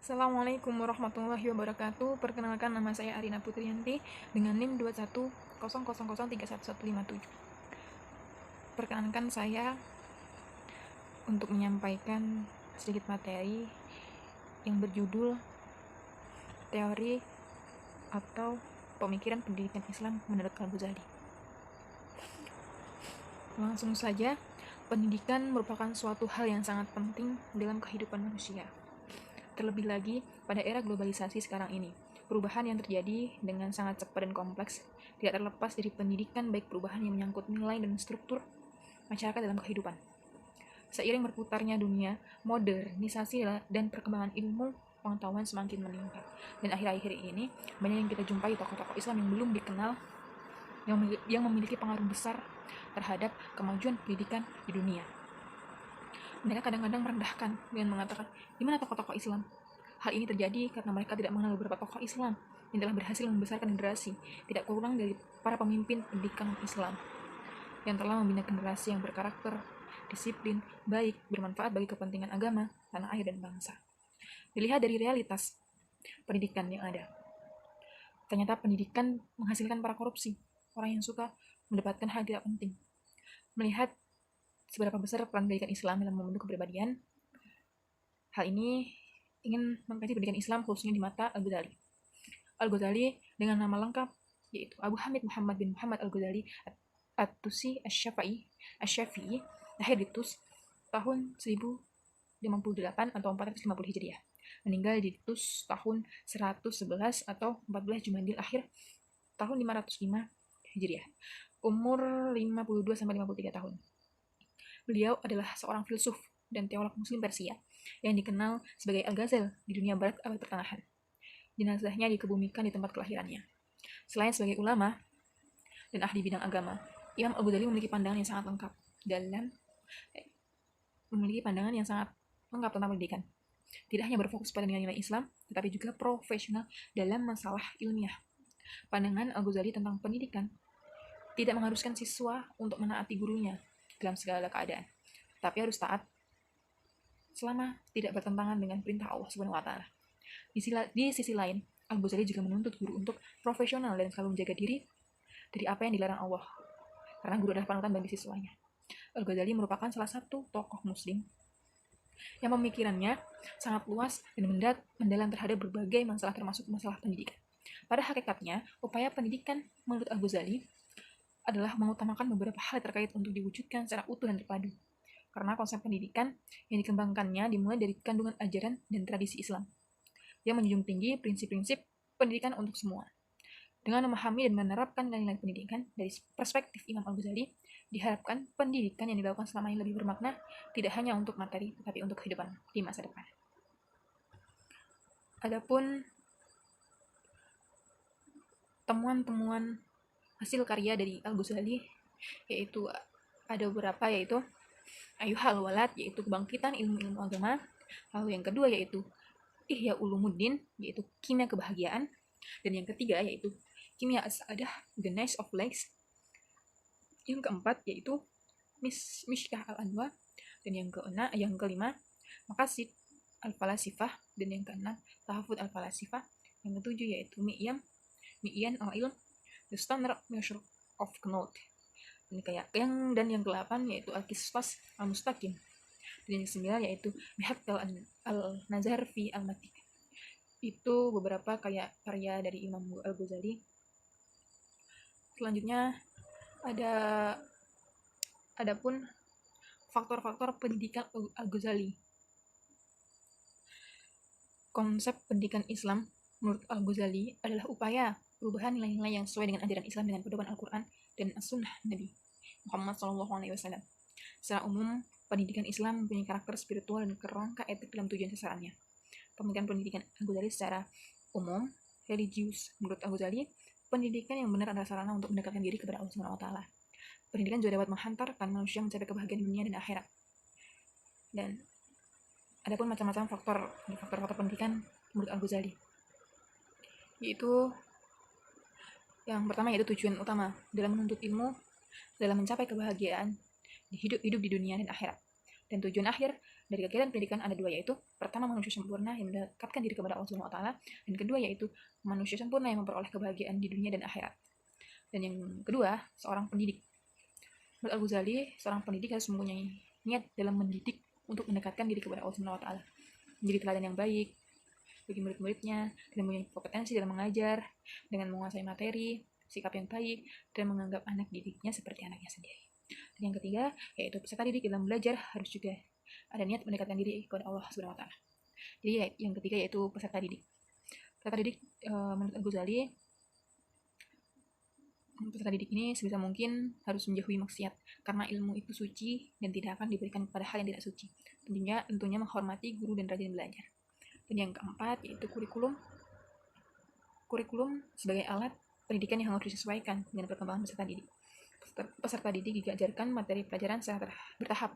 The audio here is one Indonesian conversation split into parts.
Assalamualaikum warahmatullahi wabarakatuh. Perkenalkan, nama saya Arina Putriyanti dengan NIM 2100031157. Perkenalkan saya untuk menyampaikan sedikit materi yang berjudul teori atau pemikiran pendidikan Islam menurut Al-Ghazali. Langsung saja, pendidikan merupakan suatu hal yang sangat penting dalam kehidupan manusia. Terlebih lagi pada era globalisasi sekarang ini, perubahan yang terjadi dengan sangat cepat dan kompleks tidak terlepas dari pendidikan, baik perubahan yang menyangkut nilai dan struktur masyarakat dalam kehidupan. Seiring berputarnya dunia, modernisasi dan perkembangan ilmu pengetahuan semakin meningkat. Dan akhir-akhir ini banyak yang kita jumpai tokoh-tokoh Islam yang belum dikenal yang memiliki pengaruh besar terhadap kemajuan pendidikan di dunia. Mereka kadang-kadang merendahkan dengan mengatakan, di mana tokoh-tokoh Islam? Hal ini terjadi karena mereka tidak mengenal beberapa tokoh Islam yang telah berhasil membesarkan generasi, tidak kurang dari para pemimpin pendidikan Islam, yang telah membina generasi yang berkarakter, disiplin, baik, bermanfaat bagi kepentingan agama, tanah air, dan bangsa. Dilihat dari realitas pendidikan yang ada, ternyata pendidikan menghasilkan para korupsi, orang yang suka mendapatkan hal tidak penting. Melihat seberapa besar peran pendidikan Islam dalam membentuk kepribadian, hal ini ingin mengkaji pendidikan Islam khususnya di mata Al-Ghazali. Al-Ghazali dengan nama lengkap yaitu Abu Hamid Muhammad bin Muhammad Al-Ghazali At-Tusi Asy-Syafi'i, lahir di Tus tahun 1058 atau 450 Hijriah. Meninggal di Tus tahun 111 atau 14 Jumadil akhir tahun 505 Hijriah. Umur 52-53 tahun. Beliau adalah seorang filsuf dan teolog muslim Persia yang dikenal sebagai Al-Ghazal di dunia barat abad pertengahan. Jenazahnya dikebumikan di tempat kelahirannya. Selain sebagai ulama dan ahli bidang agama, Imam Al-Ghazali memiliki pandangan yang sangat lengkap tentang pendidikan. Tidak hanya berfokus pada nilai-nilai Islam, tetapi juga profesional dalam masalah ilmiah. Pandangan Al-Ghazali tentang pendidikan tidak mengharuskan siswa untuk menaati gurunya dalam segala keadaan, tapi harus taat selama tidak bertentangan dengan perintah Allah Subhanahu wa taala. Di sisi lain, Al-Ghazali juga menuntut guru untuk profesional dan selalu menjaga diri dari apa yang dilarang Allah, karena guru adalah panutan bagi siswanya. Al-Ghazali merupakan salah satu tokoh muslim yang pemikirannya sangat luas dan mendalam terhadap berbagai masalah termasuk masalah pendidikan. Pada hakikatnya, upaya pendidikan menurut Al-Ghazali adalah mengutamakan beberapa hal terkait untuk diwujudkan secara utuh dan terpadu. Karena konsep pendidikan yang dikembangkannya dimulai dari kandungan ajaran dan tradisi Islam, yang menjunjung tinggi prinsip-prinsip pendidikan untuk semua. Dengan memahami dan menerapkan nilai-nilai pendidikan dari perspektif Imam Al-Ghazali, diharapkan pendidikan yang dilakukan selama ini lebih bermakna, tidak hanya untuk materi, tetapi untuk kehidupan di masa depan. Adapun temuan-temuan hasil karya dari Al-Ghazali yaitu ada beberapa, yaitu Ayyuhal Walad, yaitu kebangkitan ilmu-ilmu agama. Lalu yang kedua yaitu Ihya Ulumuddin, yaitu kimia kebahagiaan. Dan yang ketiga yaitu Kimia As-Sa'adah, The Nice of Life. Yang keempat yaitu Mishkah Al-Anwa. Dan yang kelima Maqasid Al-Falasifah. Dan yang keenam Tahafud Al-Falasifah. Yang ketujuh yaitu Mi'yan Al-Ilm, The Standard Measure of Knowledge. Dan yang ke-8 yaitu Al-Qisas Al-Mustaqim. Dan yang ke-9 yaitu Mihat Al-Nazar fi Al-Matik. Itu beberapa karya dari Imam Al-Ghazali. Selanjutnya adapun faktor-faktor pendidikan Al-Ghazali. Konsep pendidikan Islam menurut Al-Ghazali adalah upaya perubahan nilai-nilai yang sesuai dengan ajaran Islam dengan pedoman Al-Quran dan As-Sunnah Nabi Muhammad SAW. Secara umum, pendidikan Islam mempunyai karakter spiritual dan kerangka etik dalam tujuan sasarannya. Pemikiran pendidikan Al-Ghazali secara umum, religius. Menurut Al-Ghazali, pendidikan yang benar adalah sarana untuk mendekatkan diri kepada Allah Subhanahu wa taala. Pendidikan juga dapat menghantarkan manusia mencapai kebahagiaan dunia dan akhirat. Dan adapun macam-macam faktor pendidikan menurut Al-Ghazali, yaitu yang pertama yaitu tujuan utama dalam menuntut ilmu dalam mencapai kebahagiaan hidup di dunia dan akhirat. Dan tujuan akhir dari kegiatan pendidikan ada dua, yaitu pertama manusia sempurna yang mendekatkan diri kepada Allah Subhanahu wa taala, dan kedua yaitu manusia sempurna yang memperoleh kebahagiaan di dunia dan akhirat. Dan yang kedua, seorang pendidik. Menurut Al-Ghazali, seorang pendidik harus mempunyai niat dalam mendidik untuk mendekatkan diri kepada Allah Subhanahu wa taala, menjadi teladan yang baik bagi murid-muridnya, dan mempunyai kompetensi dalam mengajar dengan menguasai materi, sikap yang baik, dan menganggap anak didiknya seperti anaknya sendiri. Dan yang ketiga, yaitu peserta didik dalam belajar harus juga ada niat mendekatkan diri kepada Allah Subhanahu wa taala. Jadi yang ketiga yaitu peserta didik. Peserta didik menurut Al-Ghazali, peserta didik ini sebisa mungkin harus menjauhi maksiat, karena ilmu itu suci dan tidak akan diberikan kepada hal yang tidak suci. Tentunya menghormati guru dan rajin belajar. Dan yang keempat yaitu kurikulum. Kurikulum sebagai alat pendidikan yang harus disesuaikan dengan perkembangan peserta didik. Peserta didik diajarkan materi pelajaran secara bertahap,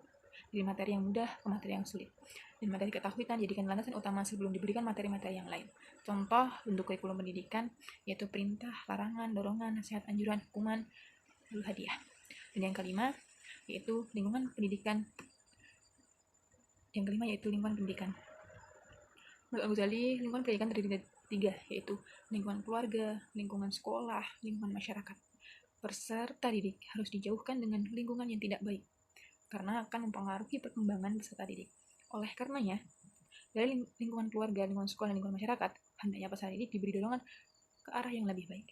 dari materi yang mudah ke materi yang sulit, dan materi ketahuan jadikan landasan utama sebelum diberikan materi-materi yang lain. Contoh bentuk kurikulum pendidikan yaitu perintah, larangan, dorongan, nasihat, anjuran, hukuman, lalu hadiah. Dan yang kelima yaitu lingkungan pendidikan. Menurut Al-Ghazali, lingkungan pendidikan terdiri dari tiga, yaitu lingkungan keluarga, lingkungan sekolah, lingkungan masyarakat. Peserta didik harus dijauhkan dengan lingkungan yang tidak baik, karena akan mempengaruhi perkembangan peserta didik. Oleh karenanya, dari lingkungan keluarga, lingkungan sekolah, dan lingkungan masyarakat, hendaknya peserta didik diberi dorongan ke arah yang lebih baik.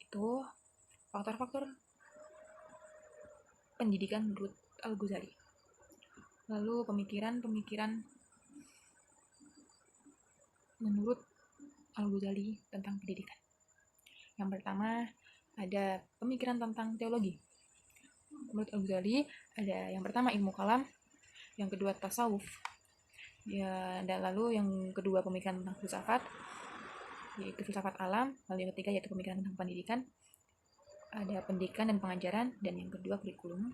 Itu faktor-faktor pendidikan menurut Al-Ghazali. Lalu pemikiran menurut Al-Ghazali tentang pendidikan. Yang pertama, ada pemikiran tentang teologi. Menurut Al-Ghazali, ada yang pertama ilmu kalam, yang kedua tasawuf, dan lalu yang kedua pemikiran tentang filsafat, yaitu filsafat alam, lalu yang ketiga yaitu pemikiran tentang pendidikan, ada pendidikan dan pengajaran, dan yang kedua kurikulum,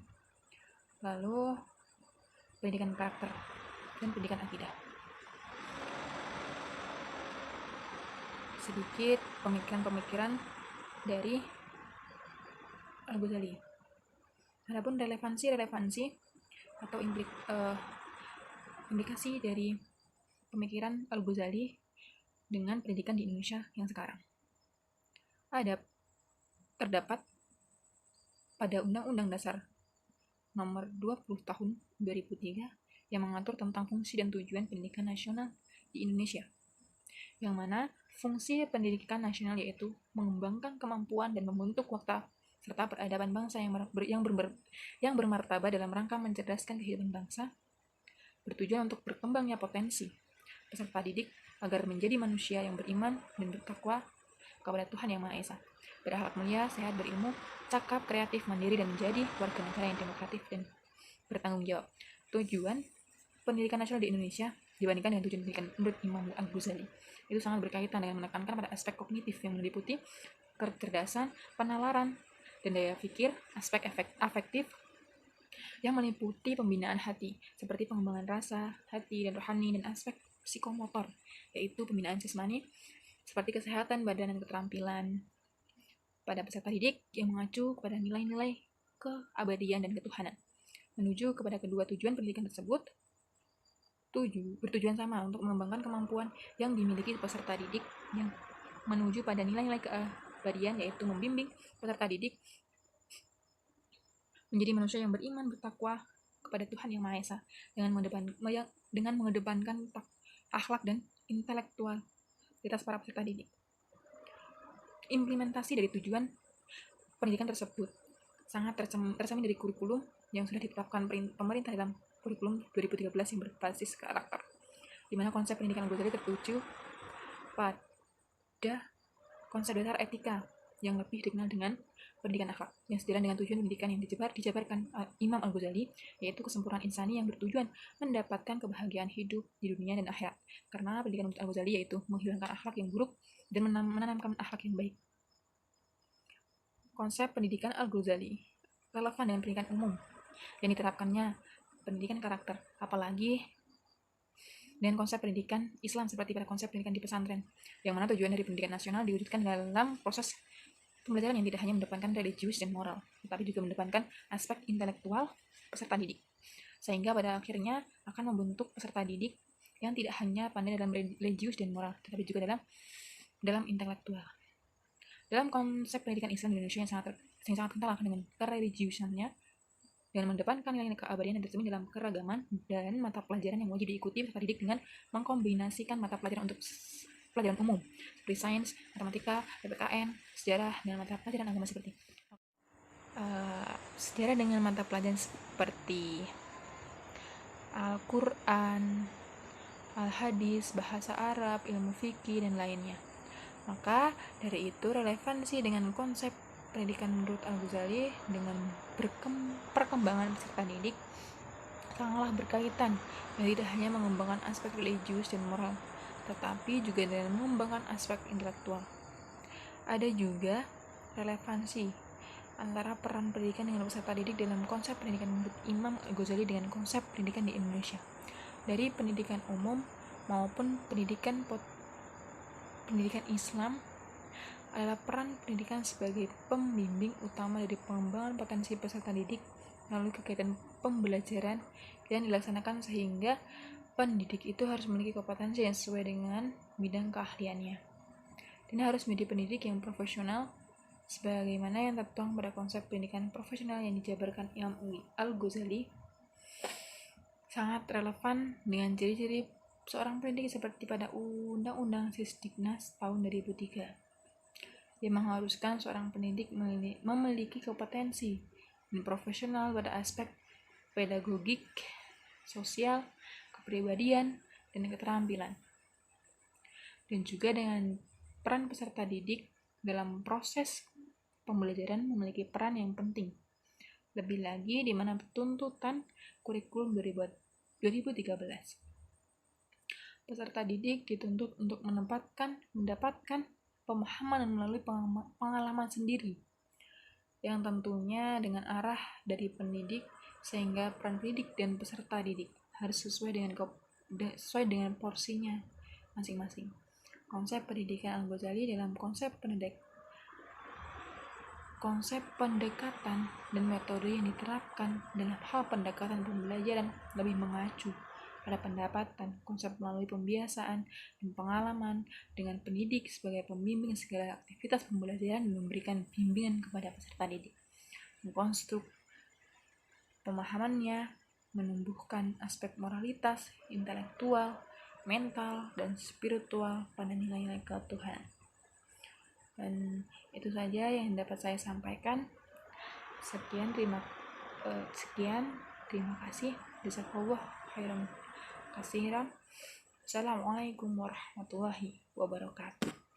lalu pendidikan karakter, dan pendidikan akidah. Sedikit pemikiran-pemikiran dari Al-Ghazali. Adapun relevansi atau implikasi dari pemikiran Al-Ghazali dengan pendidikan di Indonesia yang sekarang. Terdapat pada Undang-Undang Dasar Nomor 20 Tahun 2003 yang mengatur tentang fungsi dan tujuan pendidikan nasional di Indonesia, yang mana fungsi pendidikan nasional yaitu mengembangkan kemampuan dan membentuk watak serta peradaban bangsa yang bermartabat dalam rangka mencerdaskan kehidupan bangsa, bertujuan untuk berkembangnya potensi peserta didik agar menjadi manusia yang beriman dan bertakwa kepada Tuhan Yang Maha Esa, berakhlak mulia, sehat, berilmu, cakap, kreatif, mandiri, dan menjadi warga negara yang demokratis dan bertanggung jawab. Tujuan pendidikan nasional di Indonesia dibandingkan dengan tujuan pendidikan menurut Imam Al-Ghazali itu sangat berkaitan dengan menekankan pada aspek kognitif yang meliputi kecerdasan, penalaran, dan daya pikir, aspek afektif yang meliputi pembinaan hati, seperti pengembangan rasa, hati, dan rohani, dan aspek psikomotor, yaitu pembinaan jasmani, seperti kesehatan badan dan keterampilan pada peserta didik yang mengacu kepada nilai-nilai keabadian dan ketuhanan. Menuju kepada kedua tujuan pendidikan tersebut, bertujuan sama untuk mengembangkan kemampuan yang dimiliki peserta didik yang menuju pada nilai-nilai keabadian, yaitu membimbing peserta didik menjadi manusia yang beriman, bertakwa kepada Tuhan Yang Maha Esa dengan mengedepankan akhlak dan intelektualitas para peserta didik. Implementasi dari tujuan pendidikan tersebut sangat tercermin dari kurikulum yang sudah ditetapkan pemerintah dalam kurikulum 2013 yang berbasis karakter, di mana konsep pendidikan Al-Ghazali tertuju pada konsep dasar etika yang lebih dikenal dengan pendidikan akhlak, yang sejalan dengan tujuan pendidikan yang dijabarkan Imam Al-Ghazali, yaitu kesempurnaan insani yang bertujuan mendapatkan kebahagiaan hidup di dunia dan akhirat. Karena pendidikan menurut Al-Ghazali yaitu menghilangkan akhlak yang buruk dan menanamkan akhlak yang baik. Konsep pendidikan Al-Ghazali relevan dengan pendidikan umum yang diterapkannya pendidikan karakter, apalagi dengan konsep pendidikan Islam seperti pada konsep pendidikan di pesantren, yang mana tujuan dari pendidikan nasional diwujudkan dalam proses pembelajaran yang tidak hanya mendepankan religius dan moral, tetapi juga mendepankan aspek intelektual peserta didik. sehingga pada akhirnya akan membentuk peserta didik yang tidak hanya pandai dalam religius dan moral, tetapi juga dalam intelektual. Dalam konsep pendidikan Islam di Indonesia yang sangat kental akan dengan kereligiusannya dan mendepankan nilai keabadian yang tercermin dalam keragaman dan mata pelajaran yang wajib diikuti peserta didik dengan mengkombinasikan mata pelajaran untuk pelajaran umum seperti sains, matematika, PPKN, sejarah, dan mata pelajaran agama seperti sejarah dengan mata pelajaran seperti Al-Quran, Al-Hadis, bahasa Arab, ilmu fikih, dan lainnya. Maka dari itu relevansi dengan konsep pendidikan menurut Al-Ghazali dengan perkembangan peserta didik sangatlah berkaitan dan tidak hanya mengembangkan aspek religius dan moral, tetapi juga dengan mengembangkan aspek intelektual. Ada juga relevansi antara peran pendidikan dengan peserta didik dalam konsep pendidikan menurut Imam Al-Ghazali dengan konsep pendidikan di Indonesia. Dari pendidikan umum maupun pendidikan Islam adalah peran pendidikan sebagai pembimbing utama dari pengembangan potensi peserta didik melalui kegiatan pembelajaran yang dilaksanakan sehingga pendidik itu harus memiliki kompetensi yang sesuai dengan bidang keahliannya dan harus menjadi pendidik yang profesional sebagaimana yang tertuang pada konsep pendidikan profesional yang dijabarkan Imam Al-Ghazali. Sangat relevan dengan ciri-ciri seorang pendidik seperti pada Undang-Undang Sisdiknas tahun 2003 yang mengharuskan seorang pendidik memiliki kompetensi dan profesional pada aspek pedagogik, sosial, kepribadian, dan keterampilan. Dan juga dengan peran peserta didik dalam proses pembelajaran memiliki peran yang penting. Lebih lagi di mana tuntutan kurikulum 2013. Peserta didik dituntut untuk mendapatkan pemahaman melalui pengalaman sendiri yang tentunya dengan arah dari pendidik sehingga peran pendidik dan peserta didik harus sesuai dengan porsinya masing-masing. Konsep pendidikan Al-Ghazali dalam konsep pendekatan dan metode yang diterapkan dalam hal pendekatan pembelajaran lebih mengacu pada pendapatan, konsep melalui pembiasaan dan pengalaman dengan pendidik sebagai pembimbing segala aktivitas pembelajaran dan memberikan bimbingan kepada peserta didik. Mengkonstruk pemahamannya, menumbuhkan aspek moralitas, intelektual, mental, dan spiritual pada nilai-nilai ketuhanan. Dan itu saja yang dapat saya sampaikan. Sekian, terima kasih. Jazakallah khairan katsiran. Assalamualaikum warahmatullahi wabarakatuh.